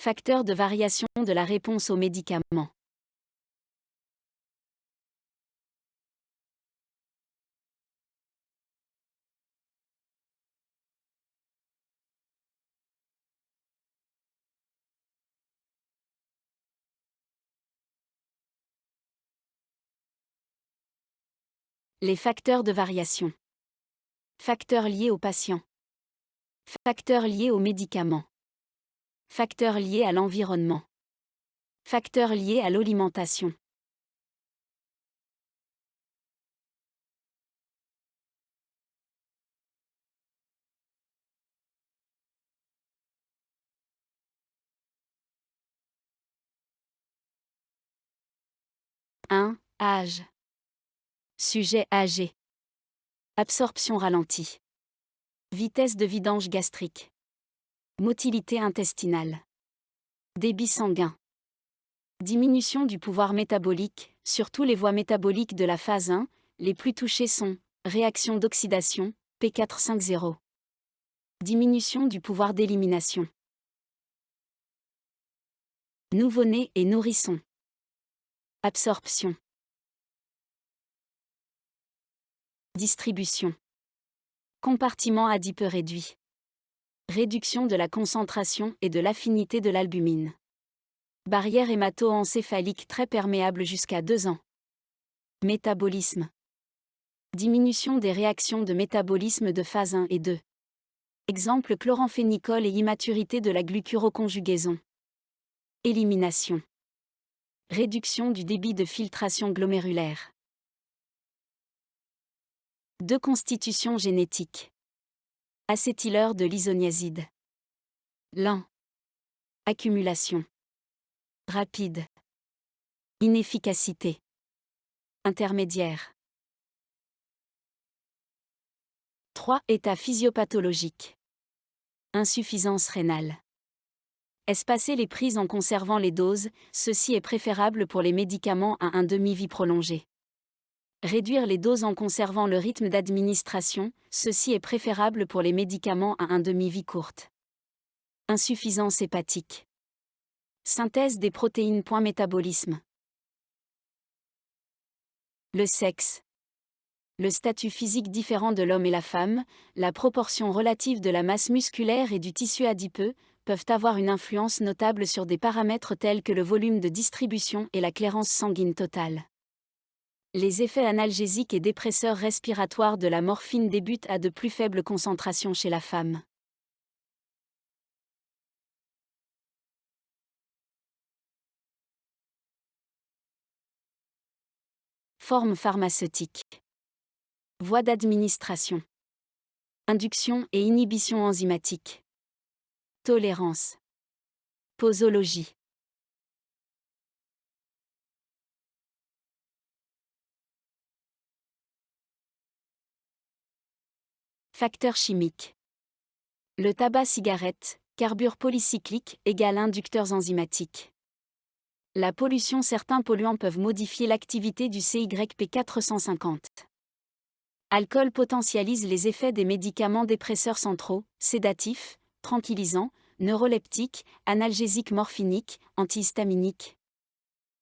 Facteurs de variation de la réponse aux médicaments. Les facteurs de variation. Facteurs liés au patient. Facteurs liés aux médicaments. Facteurs liés à l'environnement. Facteurs liés à l'alimentation. Âge. Sujet âgé. Absorption ralentie. Vitesse de vidange gastrique. Motilité intestinale. Débit sanguin. Diminution du pouvoir métabolique, surtout les voies métaboliques de la phase 1, les plus touchées sont réaction d'oxydation, P450. Diminution du pouvoir d'élimination. Nouveau-né et nourrisson. Absorption. Distribution. Compartiment adipeux réduit. Réduction de la concentration et de l'affinité de l'albumine. Barrière hémato-encéphalique très perméable jusqu'à 2 ans. Métabolisme. Diminution des réactions de métabolisme de phase 1 et 2. Exemple chloramphénicol et immaturité de la glucuroconjugaison. Élimination. Réduction du débit de filtration glomérulaire. De constitution génétique. Acétyleur de l'isoniazide. Lent. Accumulation. Rapide. Inefficacité. Intermédiaire. 3. État physiopathologique. Insuffisance rénale. Espacer les prises en conservant les doses, ceci est préférable pour les médicaments à un demi-vie prolongée. Réduire les doses en conservant le rythme d'administration, ceci est préférable pour les médicaments à un demi-vie courte. Insuffisance hépatique. Synthèse des protéines. Métabolisme. Le sexe. Le statut physique différent de l'homme et la femme, la proportion relative de la masse musculaire et du tissu adipeux, peuvent avoir une influence notable sur des paramètres tels que le volume de distribution et la clairance sanguine totale. Les effets analgésiques et dépresseurs respiratoires de la morphine débutent à de plus faibles concentrations chez la femme. Forme pharmaceutique. Voie d'administration. Induction et inhibition enzymatique. Tolérance. Posologie. Facteurs chimiques. Le tabac-cigarette, carbure polycyclique, égale inducteurs enzymatiques. La pollution. Certains polluants peuvent modifier l'activité du CYP450. Alcool potentialise les effets des médicaments dépresseurs centraux, sédatifs, tranquillisants, neuroleptiques, analgésiques morphiniques, antihistaminiques.